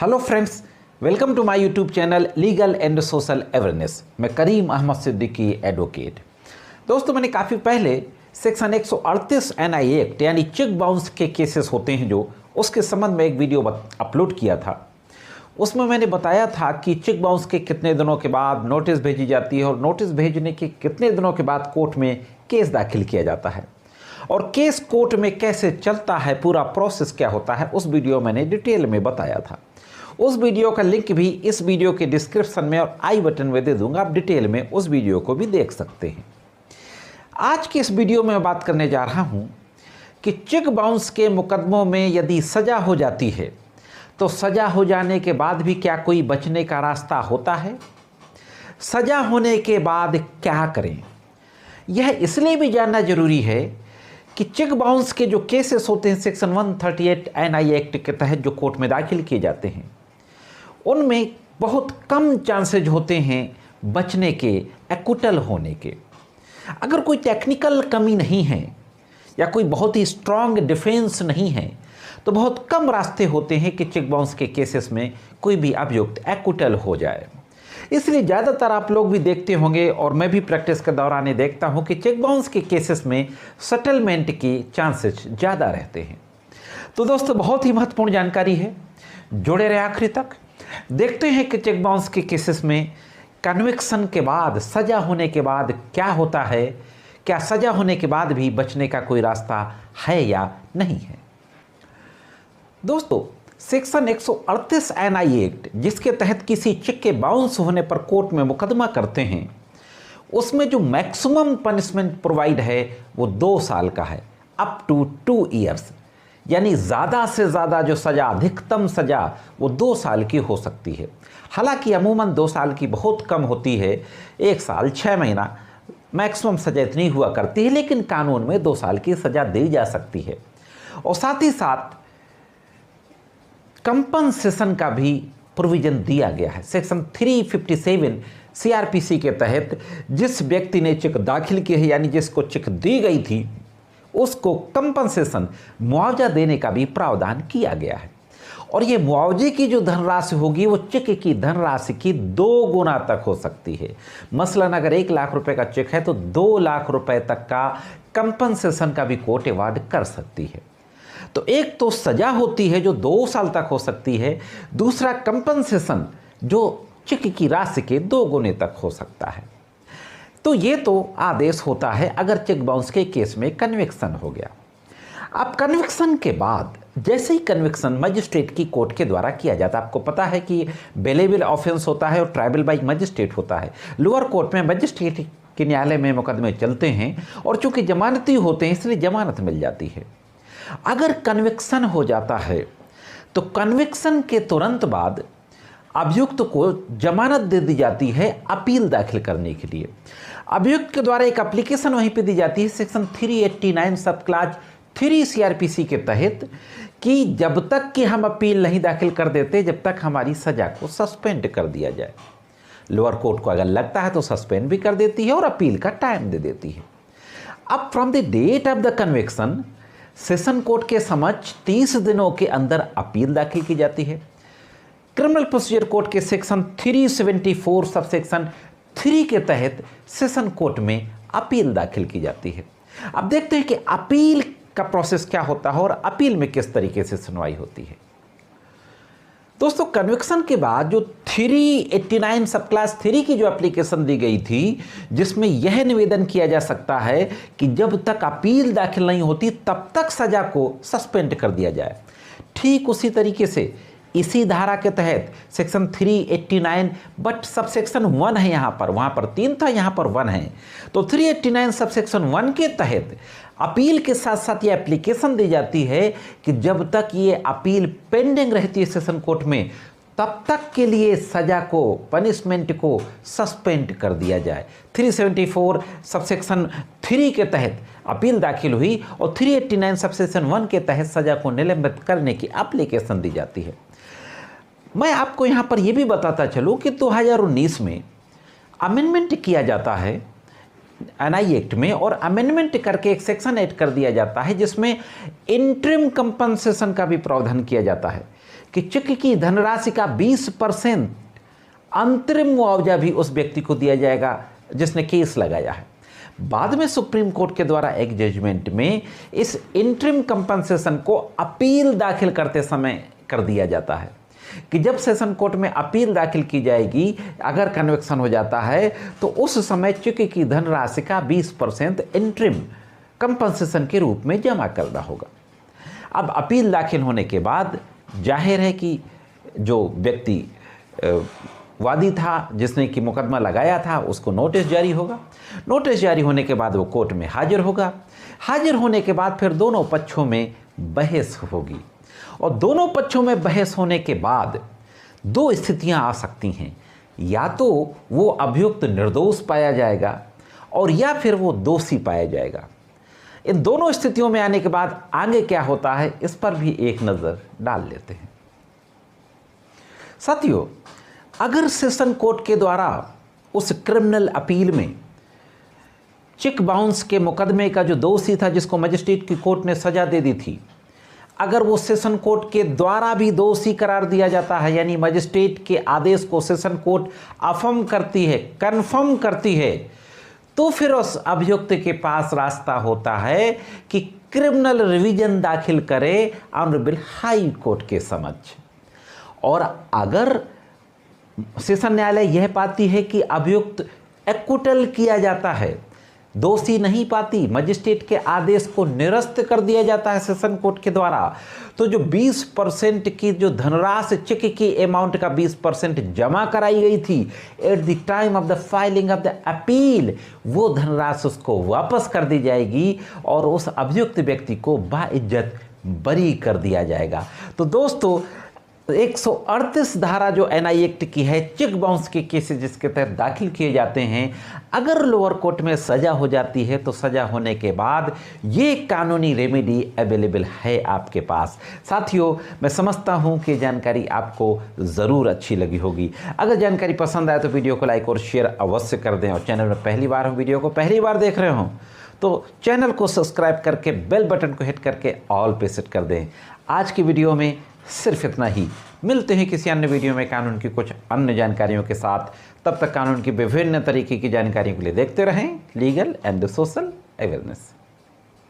Hello friends, welcome to my YouTube channel legal and social awareness. मैं Karim Ahmad Siddiqui advocate. दोस्तों, मैंने काफ़ी पहले सेक्शन 138 एनआई एक्ट यानी चेक बाउंस के केसेस होते हैं जो उसके संबंध में एक वीडियो अपलोड किया था। उसमें मैंने बताया था कि चेक बाउंस के कितने दिनों के बाद नोटिस भेजी जाती है और नोटिस भेजने के कितने दिनों के बाद कोर्ट में केस दाखिल किया जाता है और केस कोर्ट में कैसे चलता है, पूरा प्रोसेस क्या होता है, उस वीडियो मैंने डिटेल में बताया था। उस वीडियो का लिंक भी इस वीडियो के डिस्क्रिप्शन में और आई बटन में दे दूंगा, आप डिटेल में उस वीडियो को भी देख सकते हैं। आज के इस वीडियो में मैं बात करने जा रहा हूं कि चेक बाउंस के मुकदमों में यदि सज़ा हो जाती है तो सज़ा हो जाने के बाद भी क्या कोई बचने का रास्ता होता है? सज़ा होने के बाद क्या करें, यह इसलिए भी जानना जरूरी है कि चेक बाउंस के जो केसेस होते हैं सेक्शन 138 एनआई एक्ट के तहत जो कोर्ट में दाखिल किए जाते हैं उनमें बहुत कम चांसेज होते हैं बचने के, एक्विटल होने के। अगर कोई टेक्निकल कमी नहीं है या कोई बहुत ही स्ट्रांग डिफेंस नहीं है तो बहुत कम रास्ते होते हैं कि चेक बाउंस के केसेस में कोई भी अभियुक्त एक्विटल हो जाए। इसलिए ज़्यादातर आप लोग भी देखते होंगे और मैं भी प्रैक्टिस के दौरान ये देखता हूँ कि चेक बाउंस के केसेस में सेटलमेंट की चांसेस ज़्यादा रहते हैं। तो दोस्तों, बहुत ही महत्वपूर्ण जानकारी है, जुड़े रहे आखिरी तक। देखते हैं कि चेक बाउंस के केसेस में कन्विक्शन के बाद, सज़ा होने के बाद क्या होता है, क्या सज़ा होने के बाद भी बचने का कोई रास्ता है या नहीं है। दोस्तों, सेक्शन 138 एनआई एक्ट जिसके तहत किसी चेक के बाउंस होने पर कोर्ट में मुकदमा करते हैं, उसमें जो मैक्सिमम पनिशमेंट प्रोवाइड है वो 2 साल का है, अप टू 2 ईयर्स। यानी ज़्यादा से ज़्यादा जो सज़ा, अधिकतम सज़ा वो 2 साल की हो सकती है। हालांकि अमूमन 2 साल की बहुत कम होती है, 1 साल 6 महीना मैक्सिमम सज़ा इतनी हुआ करती है, लेकिन कानून में 2 साल की सज़ा दी जा सकती है। और साथ ही साथ कंपनसेशन का भी प्रोविजन दिया गया है। सेक्शन 357 सीआरपीसी के तहत जिस व्यक्ति ने चेक दाखिल किया है यानी जिसको चेक दी गई थी उसको कंपनसेशन, मुआवजा देने का भी प्रावधान किया गया है। और ये मुआवजे की जो धनराशि होगी वो चेक की धनराशि की 2 गुना तक हो सकती है। मसलन अगर 1 लाख रुपए का चेक है तो 2 लाख रुपए तक का कंपनसेशन का भी कोर्ट अवार्ड कर सकती है। तो एक तो सजा होती है जो 2 साल तक हो सकती है, दूसरा कंपनसेशन जो चेक की राशि के 2 गुने तक हो सकता है। तो ये तो आदेश होता है अगर चेक बाउंस के केस में कन्विक्शन हो गया। अब कन्विक्शन के बाद जैसे ही कन्विक्शन मजिस्ट्रेट की कोर्ट के द्वारा किया जाता है, आपको पता है कि बेलेबल ऑफेंस होता है और ट्रायबल बाई मजिस्ट्रेट होता है। लोअर कोर्ट में मजिस्ट्रेट के न्यायालय में मुकदमे चलते हैं और चूंकि जमानती होते हैं इसलिए जमानत मिल जाती है। अगर कन्विक्शन हो जाता है तो कन्विक्शन के तुरंत बाद अभियुक्त को जमानत दे दी जाती है अपील दाखिल करने के लिए। अभियुक्त के द्वारा एक एप्लीकेशन वहीं पे दी जाती है सेक्शन 389 सब क्लास 3 सीआरपीसी के तहत कि जब तक कि हम अपील नहीं दाखिल कर देते जब तक हमारी सजा को सस्पेंड कर दिया जाए। लोअर कोर्ट को अगर लगता है तो सस्पेंड भी कर देती है और अपील का टाइम दे देती है। अब from the date of the conviction session court के समक्ष 30 दिनों के अंदर अपील दाखिल की जाती है। क्रिमिनल प्रोसीजर कोड के सेक्शन 374 सब सेक्शन 3 के तहत सेशन कोर्ट में अपील दाखिल की जाती है। अब देखते हैं कि अपील का प्रोसेस क्या होता है और अपील में किस तरीके से सुनवाई होती है। दोस्तों, कन्विक्शन के बाद जो 389 सब क्लास 3 की जो एप्लीकेशन दी गई थी जिसमें यह निवेदन किया जा सकता है कि जब तक अपील दाखिल नहीं होती तब तक सजा को सस्पेंड कर दिया जाए, ठीक उसी तरीके से इसी धारा के तहत सेक्शन 389 बट सब सेक्शन 1 है यहाँ पर, वहाँ पर 3 था, यहाँ पर 1 है। तो 389 सब सेक्शन 1 के तहत अपील के साथ साथ ये एप्लीकेशन दी जाती है कि जब तक ये अपील पेंडिंग रहती है सेशन कोर्ट में तब तक के लिए सजा को, पनिशमेंट को सस्पेंड कर दिया जाए। 374 सब सेक्शन 3 के तहत अपील दाखिल हुई और 389 सब सेक्शन 1 के तहत सजा को निलंबित करने की एप्लीकेशन दी जाती है। मैं आपको यहाँ पर यह भी बताता चलूँ कि 2019 में अमेंडमेंट किया जाता है एनआई एक्ट में और अमेंडमेंट करके एक सेक्शन ऐड कर दिया जाता है जिसमें इंटरिम कंपनसेशन का भी प्रावधान किया जाता है कि चेक की धनराशि का 20% अंतरिम मुआवजा भी उस व्यक्ति को दिया जाएगा जिसने केस लगाया है। बाद में सुप्रीम कोर्ट के द्वारा एक जजमेंट में इस इंटरिम कंपनसेशन को अपील दाखिल करते समय कर दिया जाता है कि जब सेशन कोर्ट में अपील दाखिल की जाएगी, अगर कन्विक्शन हो जाता है तो उस समय चेक की धनराशि का 20% इंटरिम कंपनसेशन के रूप में जमा करना होगा। अब अपील दाखिल होने के बाद जाहिर है कि जो व्यक्ति वादी था, जिसने कि मुकदमा लगाया था, उसको नोटिस जारी होगा। नोटिस जारी होने के बाद वो कोर्ट में हाजिर होगा। हाजिर होने के बाद फिर दोनों पक्षों में बहस होगी और दोनों पक्षों में बहस होने के बाद दो स्थितियां आ सकती हैं, या तो वो अभियुक्त निर्दोष पाया जाएगा और या फिर वो दोषी पाया जाएगा। इन दोनों स्थितियों में आने के बाद आगे क्या होता है, इस पर भी एक नज़र डाल लेते हैं। साथियों, अगर सेशन कोर्ट के द्वारा उस क्रिमिनल अपील में चेक बाउंस के मुकदमे का जो दोषी था, जिसको मजिस्ट्रेट की कोर्ट ने सजा दे दी थी, अगर वो सेशन कोर्ट के द्वारा भी दोषी करार दिया जाता है, यानी मजिस्ट्रेट के आदेश को सेशन कोर्ट अफर्म करती है, कन्फर्म करती है, तो फिर उस अभियुक्त के पास रास्ता होता है कि क्रिमिनल रिवीजन दाखिल करे ऑनरेबल हाई कोर्ट के समक्ष। और अगर सेशन न्यायालय यह पाती है कि अभियुक्त एक्विटल किया जाता है, दोषी नहीं पाती, मजिस्ट्रेट के आदेश को निरस्त कर दिया जाता है सेशन कोर्ट के द्वारा, तो जो 20% की जो धनराशि चेक की अमाउंट का 20% जमा कराई गई थी at the time of the filing of the appeal, वो धनराशि उसको वापस कर दी जाएगी और उस अभियुक्त व्यक्ति को बाइज्जत बरी कर दिया जाएगा। तो दोस्तों, 138 धारा जो एनआई एक्ट की है, चेक बाउंस के केसेस जिसके तहत दाखिल किए जाते हैं, अगर लोअर कोर्ट में सजा हो जाती है तो सजा होने के बाद ये कानूनी रेमेडी अवेलेबल है आपके पास। साथियों, मैं समझता हूं कि जानकारी आपको ज़रूर अच्छी लगी होगी। अगर जानकारी पसंद आए तो वीडियो को लाइक और शेयर अवश्य कर दें, और चैनल में पहली बार वीडियो को पहली बार देख रहे हों तो चैनल को सब्सक्राइब करके बेल बटन को हिट करके ऑल पे सेट कर दें। आज की वीडियो में सिर्फ इतना ही। मिलते हैं किसी अन्य वीडियो में कानून की कुछ अन्य जानकारियों के साथ। तब तक कानून की विभिन्न तरीके की जानकारियों के लिए देखते रहें लीगल एंड सोशल अवेयरनेस।